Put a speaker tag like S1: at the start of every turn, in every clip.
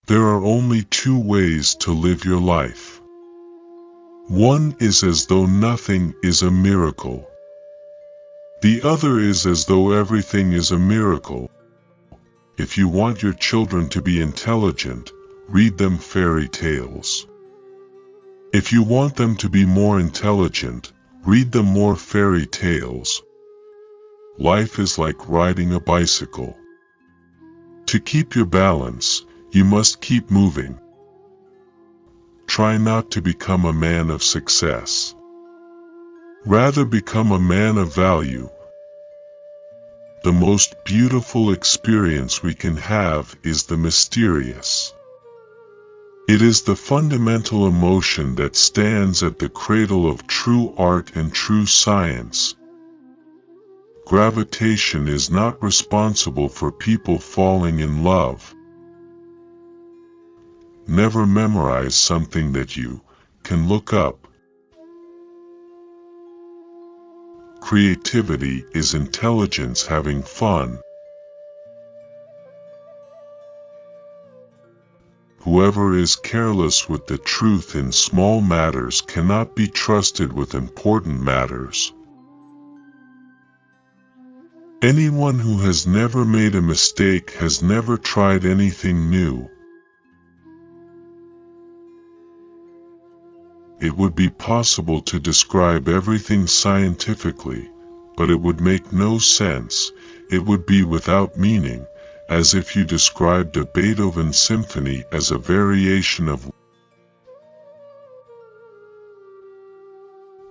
S1: There are only two ways to live your life. One is as though nothing is a miracle. The other is as though everything is a miracle. If you want your children to be intelligent, read them fairy tales. If you want them to be more intelligent, read them more fairy tales. Life is like riding a bicycle. To keep your balance, you must keep moving. Try not to become a man of success. Rather become a man of value. The most beautiful experience we can have is the mysterious. It is the fundamental emotion that stands at the cradle of true art and true science. Gravitation is not responsible for people falling in love. Never memorize something that you can look up. Creativity is intelligence having fun. Whoever is careless with the truth in small matters cannot be trusted with important matters. Anyone who has never made a mistake has never tried anything new. It would be possible to describe everything scientifically, but it would make no sense. It would be without meaning, as if you described a Beethoven symphony as a variation of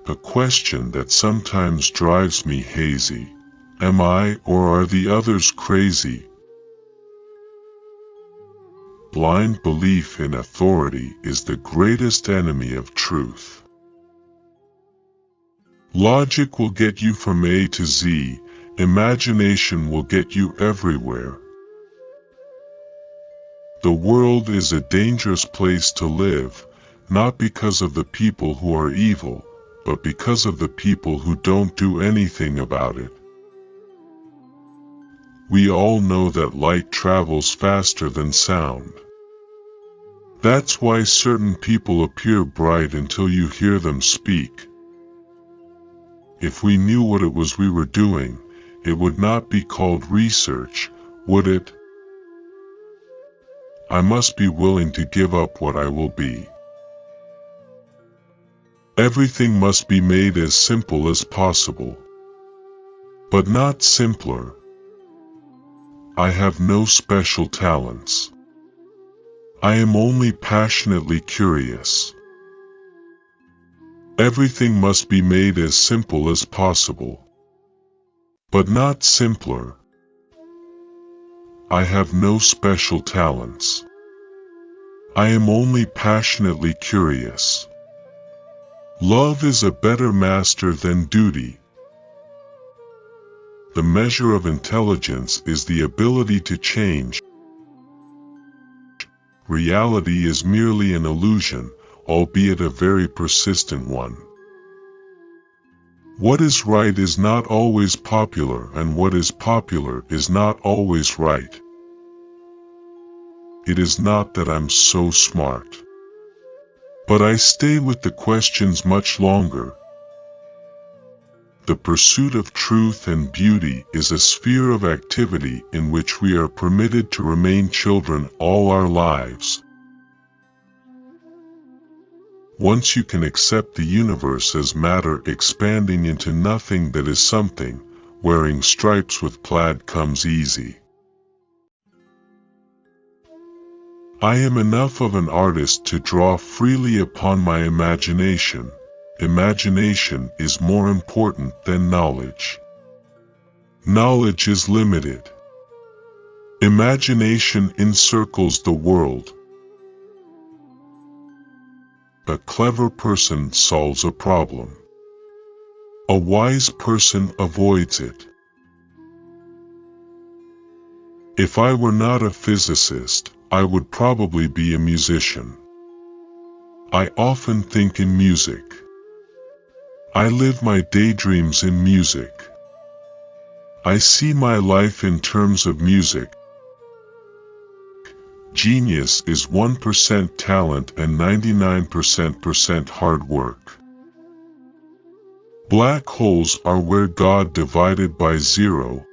S1: a question that sometimes drives me hazy. Am I or are the others crazy? Blind belief in authority is the greatest enemy of truth. Logic will get you from A to Z, imagination will get you everywhere. The world is a dangerous place to live, not because of the people who are evil, but because of the people who don't do anything about it. We all know that light travels faster than sound. That's why certain people appear bright until you hear them speak. If we knew what it was we were doing, it would not be called research, would it? I must be willing to give up what I will be. Everything must be made as simple as possible. But not simpler. I have no special talents. I am only passionately curious. Everything must be made as simple as possible. But not simpler. I have no special talents. I am only passionately curious. Love is a better master than duty. The measure of intelligence is the ability to change. Reality is merely an illusion, albeit a very persistent one. What is right is not always popular, and what is popular is not always right. It is not that I'm so smart. But I stay with the questions much longer. The pursuit of truth and beauty is a sphere of activity in which we are permitted to remain children all our lives. Once you can accept the universe as matter expanding into nothing that is something, wearing stripes with plaid comes easy. I am enough of an artist to draw freely upon my imagination. Imagination is more important than knowledge. Knowledge is limited. Imagination encircles the world. A clever person solves a problem. A wise person avoids it. If I were not a physicist, I would probably be a musician. I often think in music. I live my daydreams in music. I see my life in terms of music. Genius is 1% talent and 99% hard work. Black holes are where God divided by zero.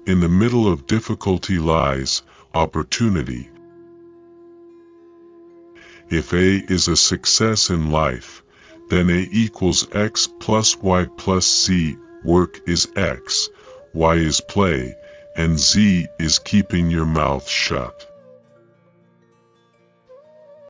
S1: In the middle of difficulty lies opportunity. If A is a success in life, then A equals X plus Y plus Z. Work is X, Y is play, and Z is keeping your mouth shut.